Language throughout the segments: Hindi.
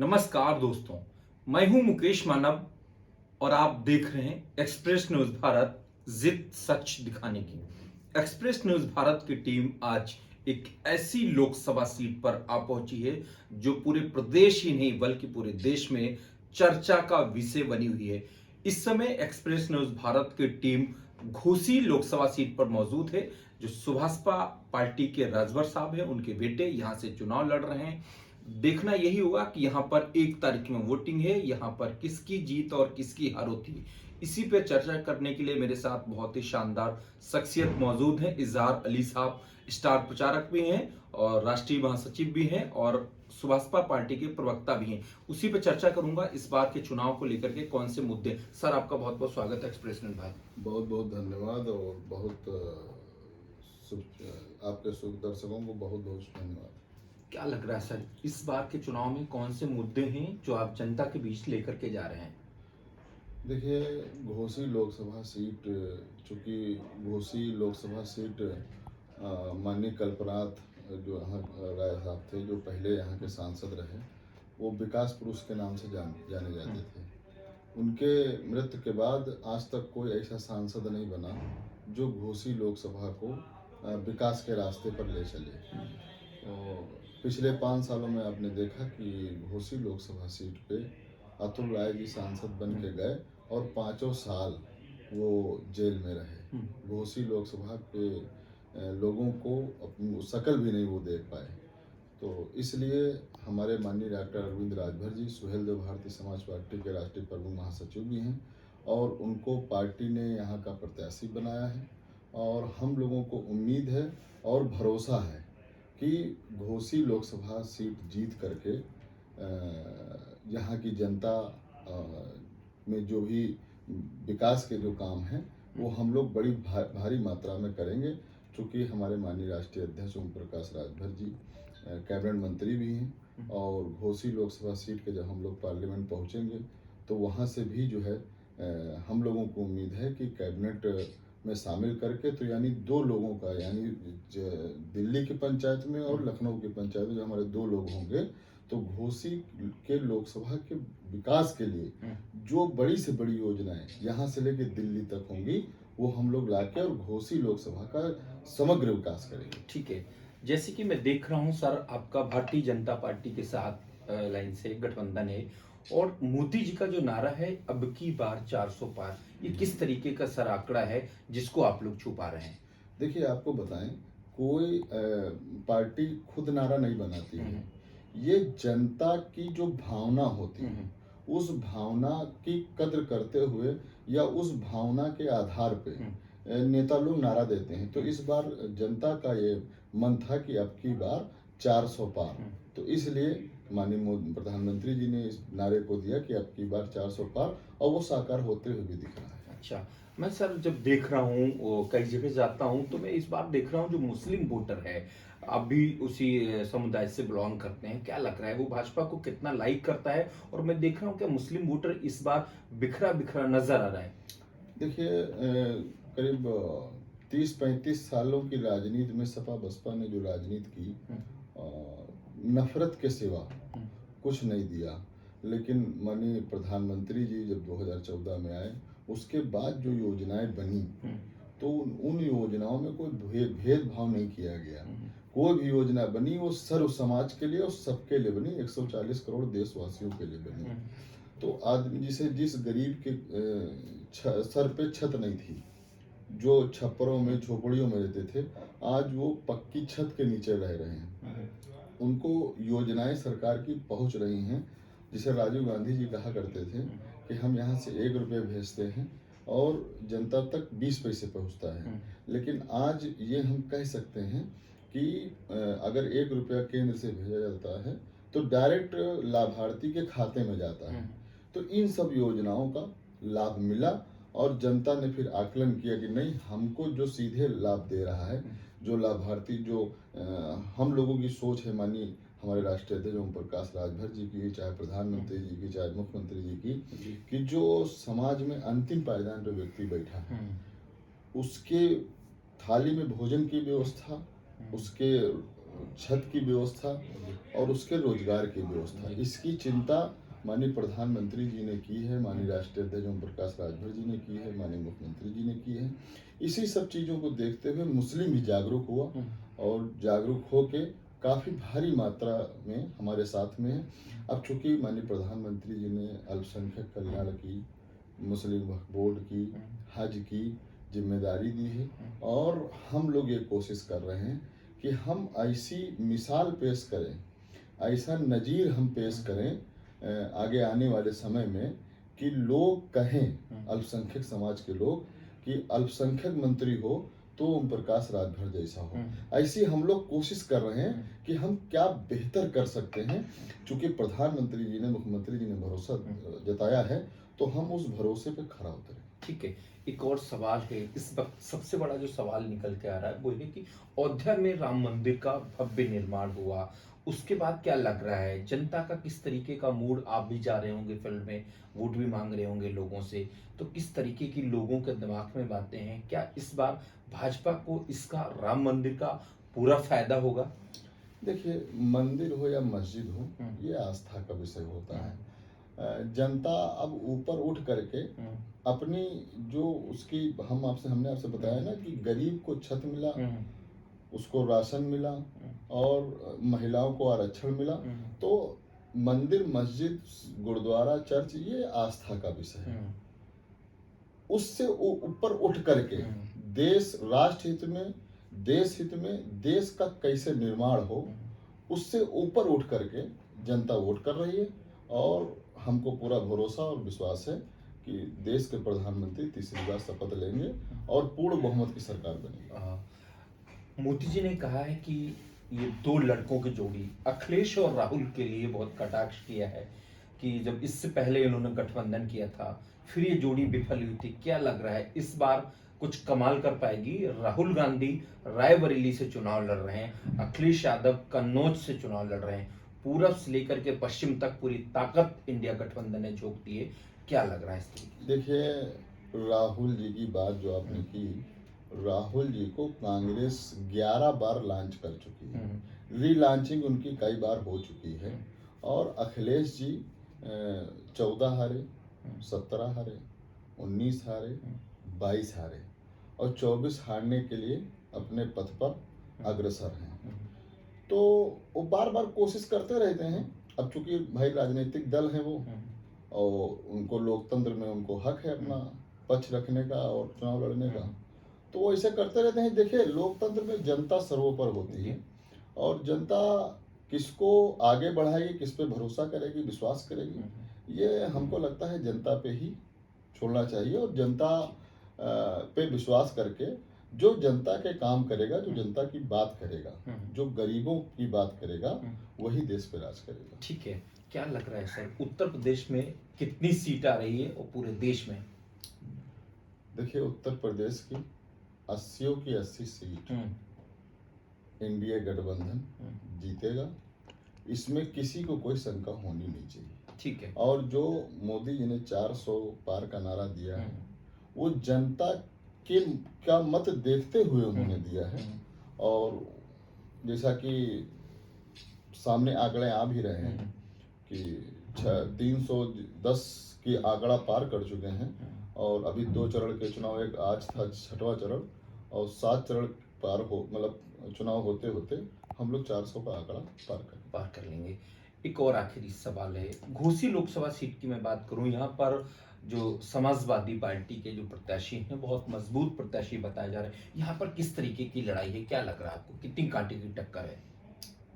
नमस्कार दोस्तों, मैं हूं मुकेश मानव और आप देख रहे हैं एक्सप्रेस न्यूज भारत, जिद सच दिखाने की। एक्सप्रेस न्यूज भारत की टीम आज एक ऐसी लोकसभा सीट पर आ पहुंची है जो पूरे प्रदेश ही नहीं बल्कि पूरे देश में चर्चा का विषय बनी हुई है। इस समय एक्सप्रेस न्यूज भारत की टीम घोसी लोकसभा सीट पर मौजूद है। जो सुभाषपा पार्टी के राजभर साहब हैं, उनके बेटे यहां से चुनाव लड़ रहे हैं। देखना यही होगा कि यहाँ पर 1 तारीख में वोटिंग है, यहाँ पर किसकी जीत और किसकी हार होती है। इसी पे चर्चा करने के लिए मेरे साथ बहुत ही शानदार शख्सियत मौजूद है। इजहार अली साहब स्टार प्रचारक भी हैं और राष्ट्रीय महासचिव भी हैं और सुभाषपा पार्टी के प्रवक्ता भी हैं। उसी पे चर्चा करूंगा इस बार के चुनाव को लेकर के कौन से मुद्दे। सर, आपका बहुत बहुत स्वागत है एक्सप्रेस न्यूज भाई। बहुत बहुत धन्यवाद और बहुत आपके शुभ दर्शकों को बहुत बहुत धन्यवाद। क्या लग रहा है सर, इस बार के चुनाव में कौन से मुद्दे हैं जो आप जनता के बीच लेकर के जा रहे हैं? देखिए, घोसी लोकसभा सीट, चूँकि घोसी लोकसभा सीट माननीय कल्पनाथ जो यहाँ राय साहब थे, जो पहले यहाँ के सांसद रहे, वो विकास पुरुष के नाम से जाने जाते थे। उनके मृत्यु के बाद आज तक कोई ऐसा सांसद नहीं बना जो घोसी लोकसभा को विकास के रास्ते पर ले चले। तो पिछले 5 सालों में आपने देखा कि घोसी लोकसभा सीट पे अतुल राय जी सांसद बन के गए और 5 साल वो जेल में रहे। घोसी लोकसभा के लोगों को अपनी शकल भी नहीं वो देख पाए। तो इसलिए हमारे माननीय डॉक्टर अरविंद राजभर जी सुहेल देव भारतीय समाज पार्टी के राष्ट्रीय प्रमुख महासचिव भी हैं और उनको पार्टी ने यहाँ का प्रत्याशी बनाया है। और हम लोगों को उम्मीद है और भरोसा है कि घोसी लोकसभा सीट जीत करके यहाँ की जनता में जो भी विकास के जो काम हैं वो हम लोग बड़ी भारी मात्रा में करेंगे। चूँकि हमारे माननीय राष्ट्रीय अध्यक्ष ओम प्रकाश राजभर जी कैबिनेट मंत्री भी हैं और घोसी लोकसभा सीट के जब हम लोग पार्लियामेंट पहुँचेंगे तो वहाँ से भी जो है हम लोगों को उम्मीद है कि कैबिनेट में शामिल करके, तो यानी 2 लोगों का, यानी दिल्ली की पंचायत में और लखनऊ की पंचायत में जो हमारे 2 लोग होंगे, तो घोसी के लोकसभा के विकास के लिए जो बड़ी से बड़ी योजनाएं यहाँ से लेके दिल्ली तक होंगी वो हम लोग लाके और घोसी लोकसभा का समग्र विकास करेंगे। ठीक है, जैसे कि मैं देख रहा हूं सर, आपका भारतीय जनता पार्टी के साथ लाइन से गठबंधन है और मोदी जी का जो नारा है अब की बार 400 पार, ये किस तरीके का सर आंकड़ा है जिसको आप लोग छुपा रहे हैं? देखिए, आपको बताएं, कोई पार्टी खुद नारा नहीं बनाती है। ये जनता की जो भावना होती है उस भावना की कद्र करते हुए या उस भावना के आधार पे नेता लोग नारा देते हैं। तो इस बार जनता का ये मन था कि अब की बार 400 पार, तो इसलिए माननीय प्रधानमंत्री जी ने इस नारे को दिया कि अब की बार 400 पार, और वो साकार होते हुए भी दिख रहा है। अच्छा, मैं सर जब देख रहा हूँ कई जगह जाता हूँ तो मैं इस बार देख रहा हूँ जो मुस्लिम वोटर है, आप भी उसी समुदाय से बिलोंग करते हैं, क्या लग रहा है वो भाजपा को कितना लाइक करता है? और मैं देख रहा हूँ कि मुस्लिम वोटर इस बार बिखरा बिखरा नजर आ रहा है। देखिए, करीब 30-35 सालों की राजनीति में सपा बसपा ने जो राजनीति की, नफरत के सिवा कुछ नहीं दिया। लेकिन माननीय प्रधानमंत्री जी जब 2014 में आए, उसके बाद जो योजनाएं बनी तो उन योजनाओं में कोई भेदभाव नहीं किया गया। कोई भी योजना बनी वो सर्व समाज के लिए और सबके लिए बनी, 140 करोड़ देशवासियों के लिए बनी। तो आदमी जिस गरीब के सर पे छत नहीं थी, जो छप्परों में झोपड़ियों में रहते थे, आज वो पक्की छत के नीचे रह रहे हैं। उनको योजनाएं सरकार की पहुंच रही हैं। जिसे राजीव गांधी जी कहा करते थे कि हम यहाँ से 1 रुपये भेजते हैं और जनता तक 20 पैसे पहुँचता है। लेकिन आज ये हम कह सकते हैं कि अगर 1 रुपया केंद्र से भेजा जाता है तो डायरेक्ट लाभार्थी के खाते में जाता है। तो इन सब योजनाओं का लाभ मिला और जनता ने फिर आकलन किया कि नहीं, हमको जो सीधे लाभ दे रहा है, जो लाभार्थी, जो हम लोगों की सोच है, मानिए हमारे राष्ट्रीय अध्यक्ष ओम प्रकाश राजभर जी की, चाहे प्रधानमंत्री जी की, चाहे मुख्यमंत्री जी की, कि जो समाज में अंतिम पायदान पे व्यक्ति बैठा है उसके थाली में भोजन की व्यवस्था, उसके छत की व्यवस्था और उसके रोजगार की व्यवस्था, इसकी चिंता माननीय प्रधानमंत्री जी ने की है, माननीय राष्ट्रीय अध्यक्ष ओम प्रकाश राजभर जी ने की है, माननीय मुख्यमंत्री जी ने की है। इसी सब चीज़ों को देखते हुए मुस्लिम भी जागरूक हुआ और जागरूक होके काफ़ी भारी मात्रा में हमारे साथ में है। अब चूंकि माननीय प्रधानमंत्री जी ने अल्पसंख्यक कल्याण की, मुस्लिम वक्फ बोर्ड की, हज की जिम्मेदारी दी है और हम लोग ये कोशिश कर रहे हैं कि हम ऐसी मिसाल पेश करें, ऐसा नज़ीर हम पेश करें आगे आने वाले समय में कि लोग कहें, अल्पसंख्यक समाज के लोग, कि अल्पसंख्यक मंत्री हो तो ओम प्रकाश राजभर जैसा हो। ऐसी हम लोग कोशिश कर रहे हैं कि हम क्या बेहतर कर सकते हैं। चूंकि प्रधानमंत्री जी ने, मुख्यमंत्री जी ने भरोसा जताया है तो हम उस भरोसे पे खरा उतरे। ठीक है, एक और सवाल है इस वक्त, सबसे बड़ा जो सवाल निकल के आ रहा है वो है कि अयोध्या में राम मंदिर का भव्य निर्माण हुआ, उसके बाद क्या लग रहा है जनता का किस तरीके का मूड, आप भी जा रहे होंगे फील्ड में, वोट भी मांग रहे होंगे लोगों से, तो किस तरीके की लोगों के दिमाग में बातें हैं, क्या इस बार भाजपा को इसका राम मंदिर का पूरा फायदा होगा? देखिए, मंदिर हो या मस्जिद हो, ये आस्था का विषय होता है। जनता अब ऊपर उठ करके अपनी जो उसकी, हमने आपसे बताया ना कि गरीब को छत मिला, उसको राशन मिला और महिलाओं को आरक्षण मिला, तो मंदिर, मस्जिद, गुरुद्वारा, चर्च ये आस्था का विषय है। उससे ऊपर उठ करके देश, राष्ट्र हित में, देश हित में, देश का कैसे निर्माण हो, उससे ऊपर उठ करके जनता वोट कर रही है और हमको पूरा भरोसा और विश्वास है कि देश के प्रधानमंत्री तीसरी बार शपथ लेंगे और पूर्ण बहुमत की सरकार बनेगी। मोदी जी ने कहा है कि ये दो लड़कों की जोड़ी अखिलेश और राहुल के लिए बहुत कटाक्ष किया है कि जब इससे पहले इन्होंने गठबंधन किया था फिर ये जोड़ी विफल हुई थी, क्या लग रहा है इस बार कुछ कमाल कर पाएगी? राहुल गांधी रायबरेली से चुनाव लड़ रहे हैं, अखिलेश यादव कन्नौज से चुनाव लड़ रहे हैं, पूरब से लेकर के पश्चिम तक पूरी ताकत इंडिया गठबंधन ने झोंक दी है, क्या लग रहा है इसकी? देखिए, राहुल जी की बात जो आपने की, राहुल जी को कांग्रेस 11 बार लॉन्च कर चुकी है, रीलॉन्चिंग उनकी कई बार हो चुकी है और अखिलेश जी 14 हारे, 17 हारे, 19 हारे, 22 हारे और 24 हारने के लिए अपने पथ पर अग्रसर हैं। तो वो बार बार कोशिश करते रहते हैं। अब चूंकि भाई राजनीतिक दल हैं वो, और उनको लोकतंत्र में उनको हक है अपना पक्ष रखने का और चुनाव लड़ने का, तो वो ऐसे करते रहते हैं। देखिए, लोकतंत्र में जनता सर्वोपर होती है और जनता किसको आगे बढ़ाएगी, किस पे भरोसा करेगी, विश्वास करेगी, ये हमको लगता है जनता पे ही छोड़ना चाहिए। और जनता पे विश्वास करके जो जनता के काम करेगा, जो जनता की बात करेगा, जो गरीबों की बात करेगा, वही देश पे राज करेगा। ठीक है, क्या लग रहा है सर उत्तर प्रदेश में कितनी सीट आ रही है और पूरे देश में? देखिए, उत्तर प्रदेश की 80 की 80 सीट एनडीए गठबंधन जीतेगा, इसमें किसी को कोई शंका होनी नहीं चाहिए। ठीक है। और जो मोदी जी ने 400 पार का नारा दिया है, वो जनता के का मत देखते हुए उन्होंने दिया है। और जैसा कि सामने आंकड़े आ भी रहे हैं कि 310 की आंकड़ा पार कर चुके हैं और अभी 2 चरण के चुनाव, एक आज था 6वां चरण और 7 चरण पार हो, मतलब चुनाव होते होते हम लोग 400 का आंकड़ा पार कर लेंगे। एक और आखिरी सवाल है, घोसी लोकसभा सीट की मैं बात करूं, यहाँ पर जो समाजवादी पार्टी के जो प्रत्याशी हैं बहुत मजबूत प्रत्याशी बताए जा रहे हैं, यहाँ पर किस तरीके की लड़ाई है, क्या लग रहा है आपको, कितनी कांटे की टक्कर है?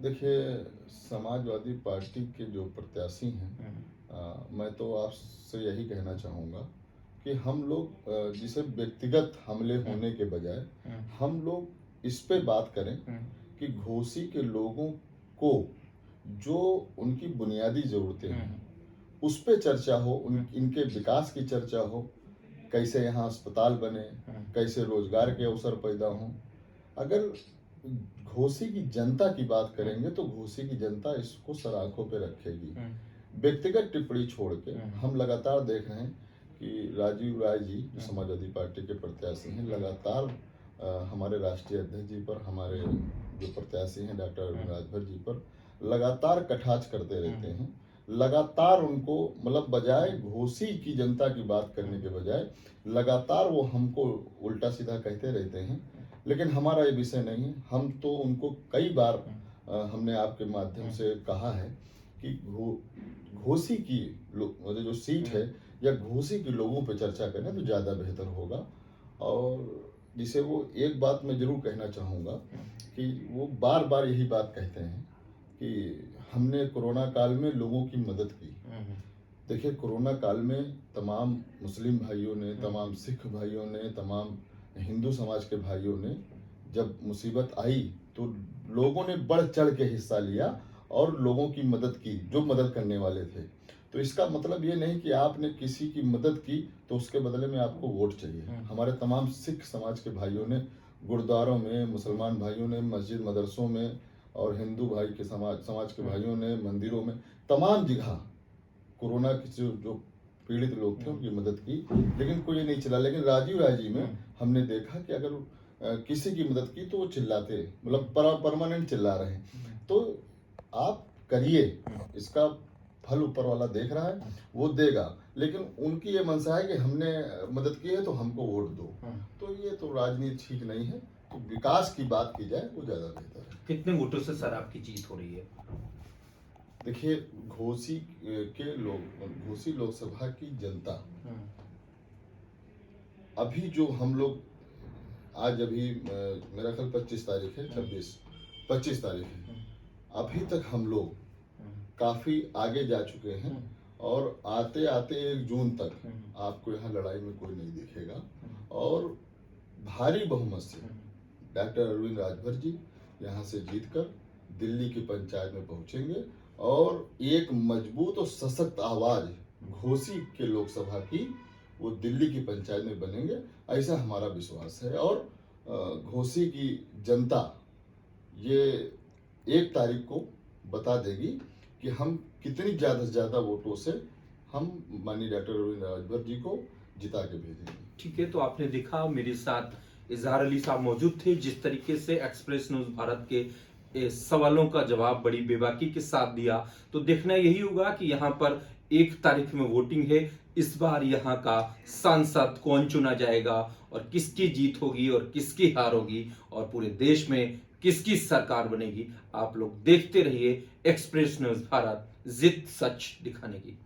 देखिए, समाजवादी पार्टी के जो प्रत्याशी हैं, मैं तो आपसे यही कहना चाहूँगा कि हम लोग जिसे व्यक्तिगत हमले होने के बजाय हम लोग इस पे बात करें कि घोसी के लोगों को जो उनकी बुनियादी ज़रूरतें हैं उस पे चर्चा हो, इनके विकास की चर्चा हो, कैसे यहाँ अस्पताल बने, कैसे रोजगार के अवसर पैदा हों। अगर घोसी की जनता की बात करेंगे तो घोसी की जनता इसको सराखों पे रखेगी। व्यक्तिगत टिप्पणी छोड़ के हम लगातार देख रहे हैं कि राजीव राय जी जो समाजवादी पार्टी के प्रत्याशी हैं, लगातार हमारे राष्ट्रीय अध्यक्ष जी पर, हमारे जो प्रत्याशी हैं डॉक्टर अरविंद राजभर जी पर लगातार कटाक्ष करते रहते हैं। लगातार उनको मतलब बजाय घोसी की जनता की बात करने के बजाय लगातार वो हमको उल्टा सीधा कहते रहते हैं। लेकिन हमारा ये विषय नहीं है। हम तो उनको कई बार हमने आपके माध्यम से कहा है कि घोसी की मतलब जो सीट है या घोसी के लोगों पे चर्चा करें तो ज़्यादा बेहतर होगा। और जिसे वो एक बात मैं जरूर कहना चाहूँगा कि वो बार बार यही बात कहते हैं कि हमने कोरोना काल में लोगों की मदद की। देखिए, कोरोना काल में तमाम मुस्लिम भाइयों ने, तमाम सिख भाइयों ने, तमाम हिंदू समाज के भाइयों ने जब मुसीबत आई तो लोगों ने बढ़ चढ़ के हिस्सा लिया और लोगों की मदद की जो मदद करने वाले थे। तो इसका मतलब ये नहीं कि आपने किसी की मदद की तो उसके बदले में आपको वोट चाहिए। हमारे तमाम सिख समाज के भाइयों ने गुरुद्वारों में, मुसलमान भाइयों ने मस्जिद मदरसों में और हिंदू भाई के समाज के भाइयों ने मंदिरों में तमाम जगह कोरोना के जो पीड़ित लोग थे उनकी मदद की। लेकिन कोई ये नहीं चला। लेकिन राजीव राजी में हमने देखा कि अगर किसी की मदद की तो वो चिल्लाते, मतलब परमानेंट चिल्ला रहे हैं। तो आप करिए, इसका फल ऊपर वाला देख रहा है, वो देगा। लेकिन उनकी ये मंशा है कि हमने मदद की है तो हमको वोट दो। तो ये तो राजनीति ठीक नहीं है। तो विकास की बात की जाए वो ज्यादा बेहतर है। कितने वोटों से सर आपकी जीत हो रही है? देखिए, घोसी के लोग, घोसी लोकसभा की जनता अभी जो हम लोग आज अभी मेरा ख्याल 25 तारीख है, 25 तारीख है, अभी तक हम लोग काफी आगे जा चुके हैं। और आते आते 1 जून तक आपको यहाँ लड़ाई में कोई नहीं दिखेगा। और भारी बहुमत से डॉक्टर अरविंद राजभर जी यहाँ से जीतकर दिल्ली की पंचायत में पहुंचेंगे और एक मजबूत और सशक्त आवाज घोसी के लोकसभा की वो दिल्ली की पंचायत में बनेंगे, ऐसा हमारा विश्वास है। और घोसी की जनता ये 1 तारीख को बता देगी कि हम कितनी ज़्यादा से ज़्यादा वोटों से हम माननीय डॉक्टर अरविंद राजभर जी को जिता के भेजेंगे। ठीक है, तो आपने देखा मेरे साथ इजहार अली साहब मौजूद थे। जिस तरीके से एक्सप्रेस न्यूज भारत के सवालों का जवाब बड़ी बेबाकी के साथ दिया, तो देखना यही होगा कि यहाँ पर 1 तारीख में वोटिंग है। इस बार यहाँ का सांसद कौन चुना जाएगा और किसकी जीत होगी और किसकी हार होगी और पूरे देश में किसकी सरकार बनेगी। आप लोग देखते रहिए एक्सप्रेस न्यूज भारत, जिद सच दिखाने की।